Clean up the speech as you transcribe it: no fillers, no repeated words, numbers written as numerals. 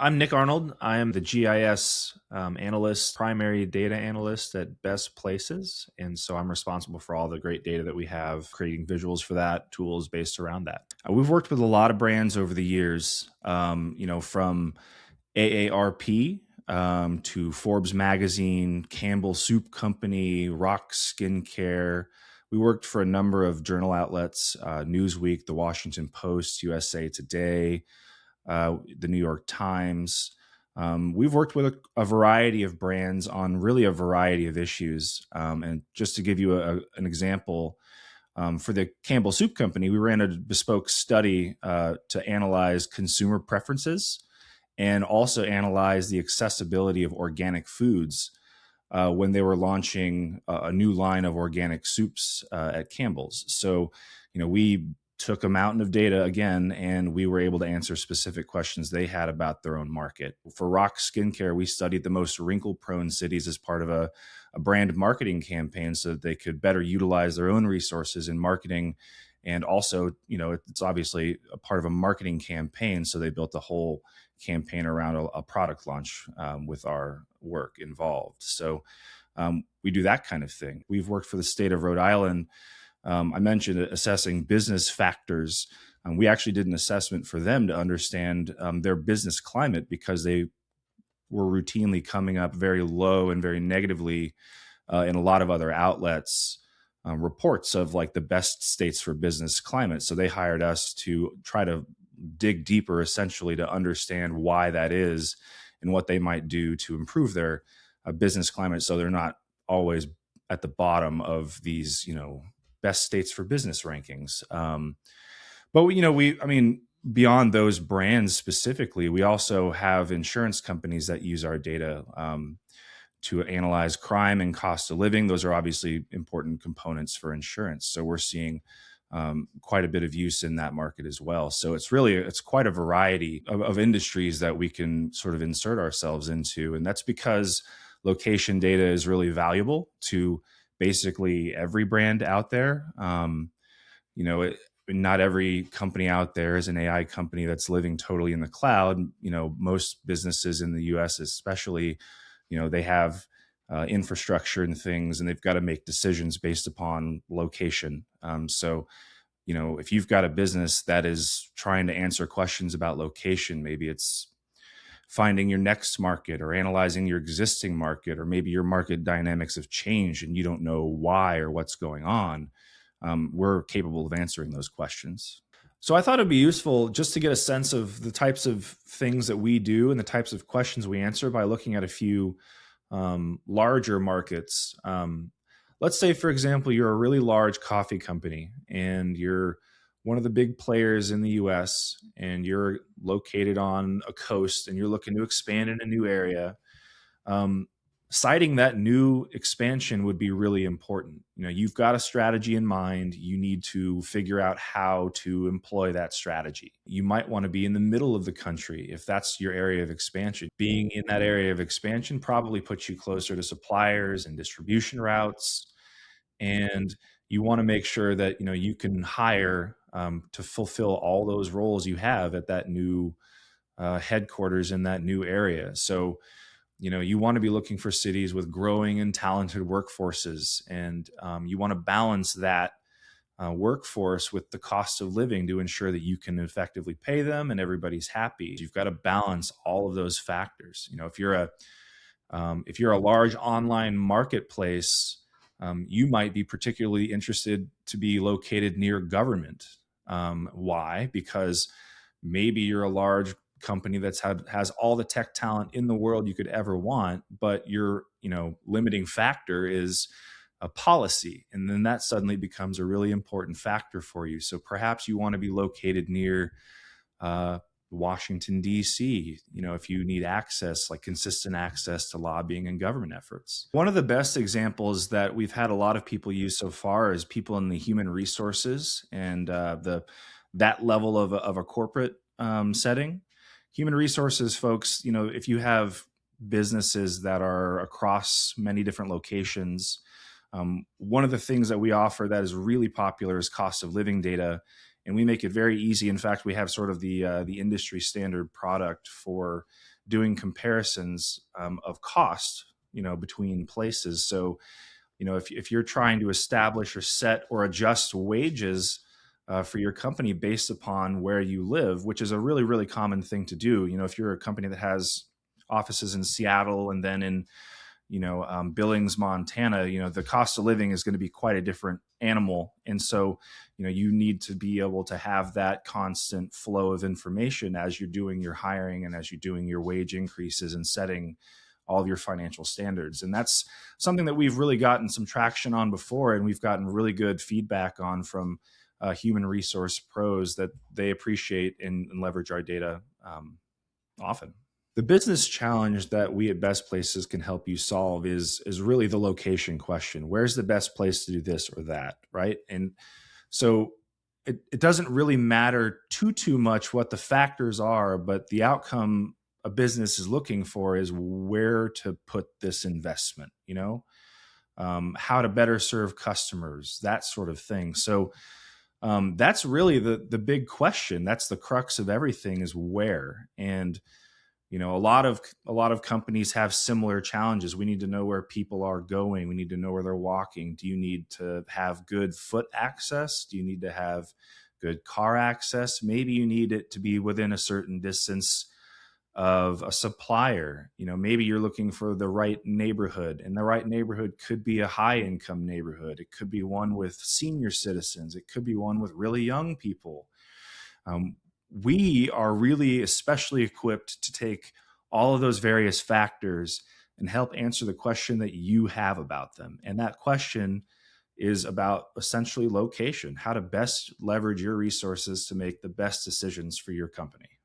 I'm Nick Arnold. I am the GIS analyst, primary data analyst at BestPlaces. And so I'm responsible for all the great data that we have, creating visuals for that, tools based around that. We've worked with a lot of brands over the years, from AARP to Forbes Magazine, Campbell Soup Company, Rock Skincare. We worked for a number of journal outlets, Newsweek, The Washington Post, USA Today, the New York Times. We've worked with a variety of brands on really a variety of issues. And just to give you an example, for the Campbell Soup Company, we ran a bespoke study to analyze consumer preferences and also analyze the accessibility of organic foods when they were launching a new line of organic soups at Campbell's. So, we took a mountain of data again, and we were able to answer specific questions they had about their own market. For Rock Skincare, we studied the most wrinkle-prone cities as part of a brand marketing campaign so that they could better utilize their own resources in marketing. And also, it's obviously a part of a marketing campaign. So they built a whole campaign around a product launch with our work involved. So we do that kind of thing. We've worked for the state of Rhode Island. I mentioned assessing business factors. We actually did an assessment for them to understand their business climate because they were routinely coming up very low and very negatively in a lot of other outlets. Reports of like the best states for business climate. So they hired us to try to dig deeper, essentially, to understand why that is and what they might do to improve their business climate so they're not always at the bottom of these, best states for business rankings. But beyond those brands specifically, we also have insurance companies that use our data to analyze crime and cost of living. Those are obviously important components for insurance. So we're seeing quite a bit of use in that market as well. So it's quite a variety of industries that we can sort of insert ourselves into. And that's because location data is really valuable to basically every brand out there. Not every company out there is an AI company that's living totally in the cloud. Most businesses in the US especially, they have infrastructure and things, and they've got to make decisions based upon location. So if you've got a business that is trying to answer questions about location, maybe it's finding your next market or analyzing your existing market, or maybe your market dynamics have changed and you don't know why or what's going on. We're capable of answering those questions. So I thought it'd be useful just to get a sense of the types of things that we do and the types of questions we answer by looking at a few larger markets. Let's say, for example, you're a really large coffee company and you're one of the big players in the US and you're located on a coast and you're looking to expand in a new area. Citing that new expansion would be really important. You've got a strategy in mind. You need to figure out how to employ that strategy. You might want to be in the middle of the country if that's your area of expansion. Being in that area of expansion probably puts you closer to suppliers and distribution routes. And you want to make sure that you can hire to fulfill all those roles you have at that new headquarters in that new area. So you want to be looking for cities with growing and talented workforces, and you want to balance that workforce with the cost of living to ensure that you can effectively pay them and everybody's happy. You've got to balance all of those factors. If you're a large online marketplace, you might be particularly interested to be located near government. Why? Because maybe you're a large company has all the tech talent in the world you could ever want, but your limiting factor is a policy, and then that suddenly becomes a really important factor for you. So perhaps you want to be located near Washington, D.C., if you need access, like consistent access to lobbying and government efforts. One of the best examples that we've had a lot of people use so far is people in the human resources and that level of a corporate setting. Human resources folks, if you have businesses that are across many different locations, one of the things that we offer that is really popular is cost of living data. And we make it very easy. In fact, we have sort of the industry standard product for doing comparisons of cost, between places. So, if you're trying to establish or set or adjust wages for your company based upon where you live, which is a really, really common thing to do. If you're a company that has offices in Seattle and then in Billings, Montana, the cost of living is going to be quite a different animal. And so, you need to be able to have that constant flow of information as you're doing your hiring and as you're doing your wage increases and setting all of your financial standards. And that's something that we've really gotten some traction on before. And we've gotten really good feedback on from human resource pros that they appreciate and leverage our data often. The business challenge that we at Best Places can help you solve is really the location question. Where's the best place to do this or that, right? And so it doesn't really matter too much what the factors are, but the outcome a business is looking for is where to put this investment, how to better serve customers, that sort of thing. So that's really the big question. That's the crux of everything, is where. And a lot of companies have similar challenges. We need to know where people are going. We need to know where they're walking. Do you need to have good foot access? Do you need to have good car access? Maybe you need it to be within a certain distance of a supplier. Maybe you're looking for the right neighborhood, and the right neighborhood could be a high income neighborhood. It could be one with senior citizens. It could be one with really young people. We are really especially equipped to take all of those various factors and help answer the question that you have about them. And that question is about essentially location, how to best leverage your resources to make the best decisions for your company.